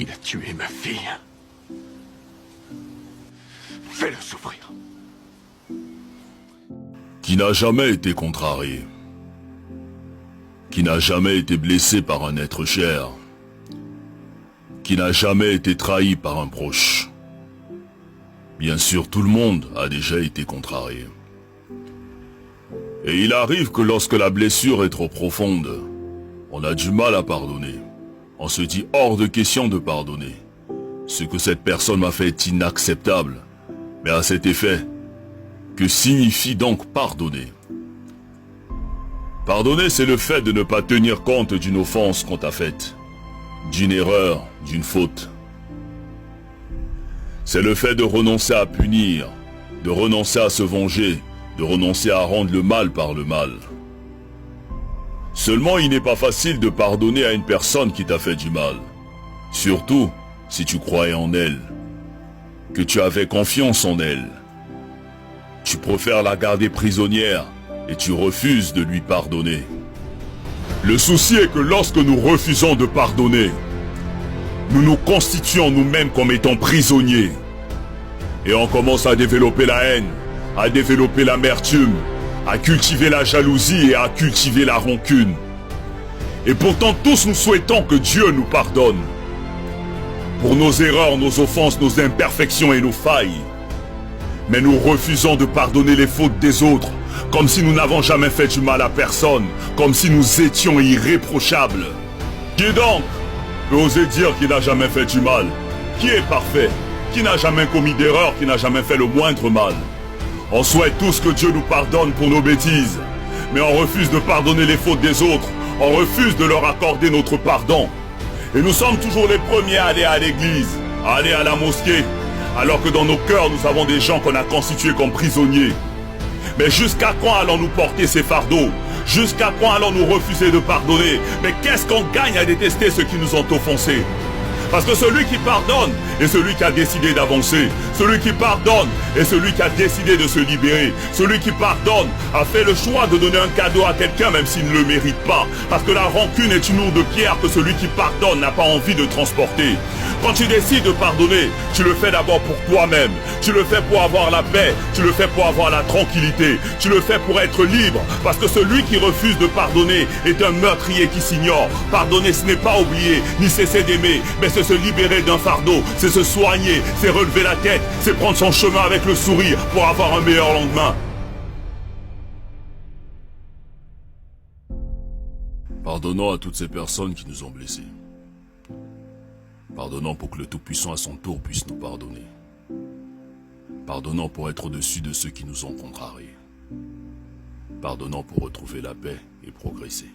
Il a tué ma fille. Fais-le souffrir. Qui n'a jamais été contrarié, qui n'a jamais été blessé par un être cher, qui n'a jamais été trahi par un proche. Bien sûr, tout le monde a déjà été contrarié. Et il arrive que lorsque la blessure est trop profonde, on a du mal à pardonner. On se dit hors de question de pardonner. Ce que cette personne m'a fait est inacceptable. Mais à cet effet, que signifie donc pardonner? Pardonner, c'est le fait de ne pas tenir compte d'une offense qu'on t'a faite, d'une erreur, d'une faute. C'est le fait de renoncer à punir, de renoncer à se venger, de renoncer à rendre le mal par le mal. Seulement, il n'est pas facile de pardonner à une personne qui t'a fait du mal. Surtout si tu croyais en elle, que tu avais confiance en elle. Tu préfères la garder prisonnière et tu refuses de lui pardonner. Le souci est que lorsque nous refusons de pardonner, nous nous constituons nous-mêmes comme étant prisonniers. Et on commence à développer la haine, à développer l'amertume, à cultiver la jalousie et à cultiver la rancune. Et pourtant tous nous souhaitons que Dieu nous pardonne. Pour nos erreurs, nos offenses, nos imperfections et nos failles. Mais nous refusons de pardonner les fautes des autres, comme si nous n'avons jamais fait du mal à personne, comme si nous étions irréprochables. Qui donc peut oser dire qu'il n'a jamais fait du mal? Qui est parfait? Qui n'a jamais commis d'erreur? Qui n'a jamais fait le moindre mal? On souhaite tous que Dieu nous pardonne pour nos bêtises, mais on refuse de pardonner les fautes des autres, on refuse de leur accorder notre pardon. Et nous sommes toujours les premiers à aller à l'église, à aller à la mosquée, alors que dans nos cœurs nous avons des gens qu'on a constitués comme prisonniers. Mais jusqu'à quand allons-nous porter ces fardeaux? Jusqu'à quand allons-nous refuser de pardonner? Mais qu'est-ce qu'on gagne à détester ceux qui nous ont offensés? Parce que celui qui pardonne est celui qui a décidé d'avancer. Celui qui pardonne est celui qui a décidé de se libérer. Celui qui pardonne a fait le choix de donner un cadeau à quelqu'un même s'il ne le mérite pas. Parce que la rancune est une lourde pierre que celui qui pardonne n'a pas envie de transporter. Quand tu décides de pardonner, tu le fais d'abord pour toi-même. Tu le fais pour avoir la paix. Tu le fais pour avoir la tranquillité. Tu le fais pour être libre. Parce que celui qui refuse de pardonner est un meurtrier qui s'ignore. Pardonner, ce n'est pas oublier, ni cesser d'aimer, mais c'est se libérer d'un fardeau, c'est se soigner, c'est relever la tête, c'est prendre son chemin avec le sourire pour avoir un meilleur lendemain. Pardonnons à toutes ces personnes qui nous ont blessés. Pardonnons pour que le Tout-Puissant à son tour puisse nous pardonner. Pardonnons pour être au-dessus de ceux qui nous ont contrariés. Pardonnons pour retrouver la paix et progresser.